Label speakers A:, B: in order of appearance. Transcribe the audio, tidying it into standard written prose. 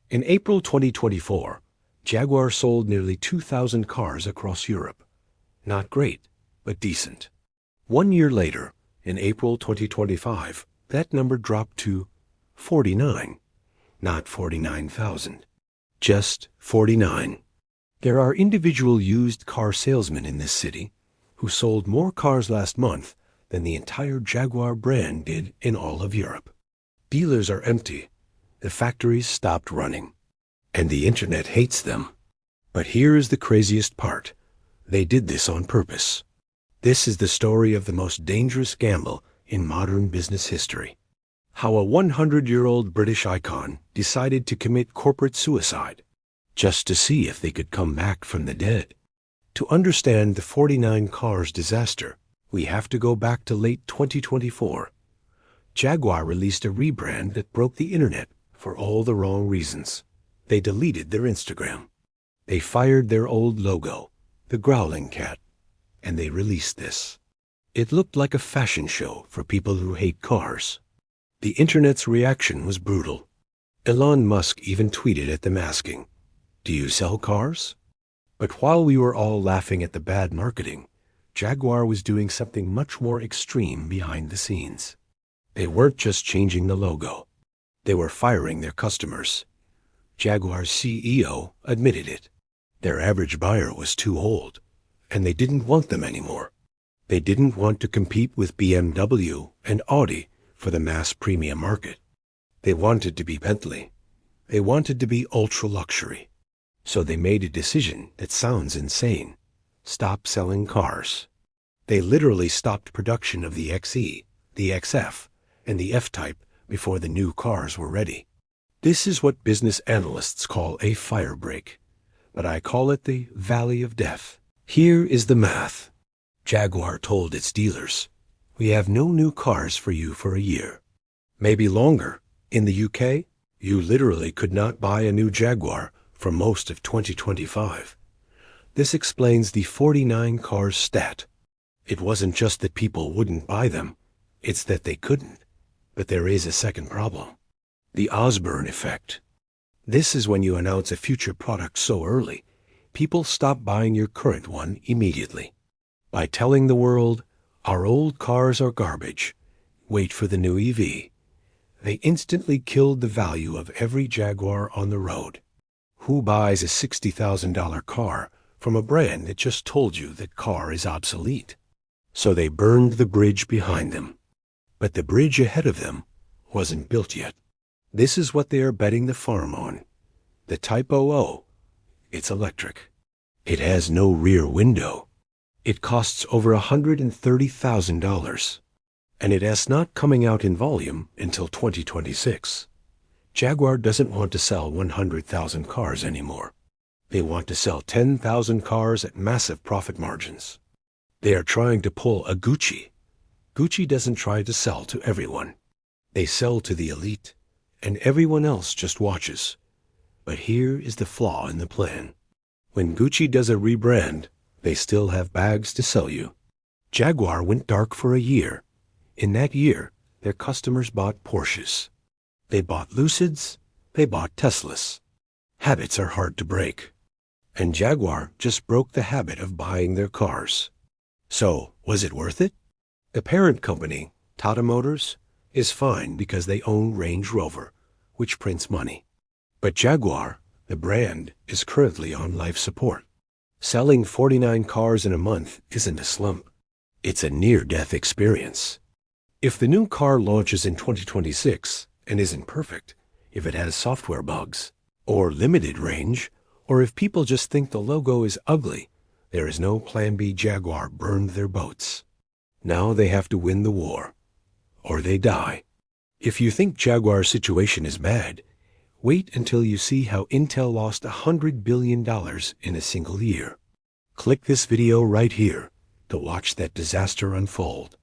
A: In April 2024, Jaguar sold nearly 2,000 cars across Europe. Not great, but decent. 1 year later, in April 2025, that number dropped to 49, not 49,000, just 49. There are individual used car salesmen in this city who sold more cars last month than the entire Jaguar brand did in all of Europe. Dealers are empty. The factories stopped running. And the internet hates them. But here is the craziest part. They did this on purpose. This is the story of the most dangerous gamble in modern business history. How a 100-year-old British icon decided to commit corporate suicide just to see if they could come back from the dead. To understand the 49 cars disaster, we have to go back to late 2024. Jaguar released a rebrand that broke the internet for all the wrong reasons. They deleted their Instagram. They fired their old logo, the growling cat, and they released this. It looked like a fashion show for people who hate cars. The internet's reaction was brutal. Elon Musk even tweeted at them asking, "Do you sell cars?" But while we were all laughing at the bad marketing, Jaguar was doing something much more extreme behind the scenes. They weren't just changing the logo. They were firing their customers. Jaguar's CEO admitted it. Their average buyer was too old, and they didn't want them anymore. They didn't want to compete with BMW and Audi for the mass premium market. They wanted to be Bentley. They wanted to be ultra-luxury. So they made a decision that sounds insane. Stop selling cars. They literally stopped production of the XE, the XF, and the F-Type before the new cars were ready. This is what business analysts call a fire break, but I call it the Valley of Death. Here is the math. Jaguar told its dealers, "We have no new cars for you for a year." Maybe longer. In the UK, you literally could not buy a new Jaguar for most of 2025. This explains the 49 cars stat. It wasn't just that people wouldn't buy them, it's that they couldn't. But there is a second problem. The Osborne Effect. This is when you announce a future product so early, people stop buying your current one immediately. By telling the world, "Our old cars are garbage, wait for the new EV," they instantly killed the value of every Jaguar on the road. Who buys a $60,000 car from a brand that just told you that car is obsolete? So they burned the bridge behind them. But the bridge ahead of them wasn't built yet. This is what they are betting the farm on. The Type 00. It's electric. It has no rear window. It costs over $130,000. And it is not coming out in volume until 2026. Jaguar doesn't want to sell 100,000 cars anymore. They want to sell 10,000 cars at massive profit margins. They are trying to pull a Gucci. Gucci doesn't try to sell to everyone. They sell to the elite, and everyone else just watches. But here is the flaw in the plan. When Gucci does a rebrand, they still have bags to sell you. Jaguar went dark for a year. In that year, their customers bought Porsches. They bought Lucids. They bought Teslas. Habits are hard to break. And Jaguar just broke the habit of buying their cars. So, was it worth it? The parent company, Tata Motors, is fine because they own Range Rover, which prints money. But Jaguar, the brand, is currently on life support. Selling 49 cars in a month isn't a slump. It's a near-death experience. If the new car launches in 2026 and isn't perfect, if it has software bugs, or limited range, or if people just think the logo is ugly, there is no Plan B. Jaguar burned their boats. Now they have to win the war, or they die. If you think Jaguar's situation is bad, wait until you see how Intel lost $100 billion in a single year. Click this video right here to watch that disaster unfold.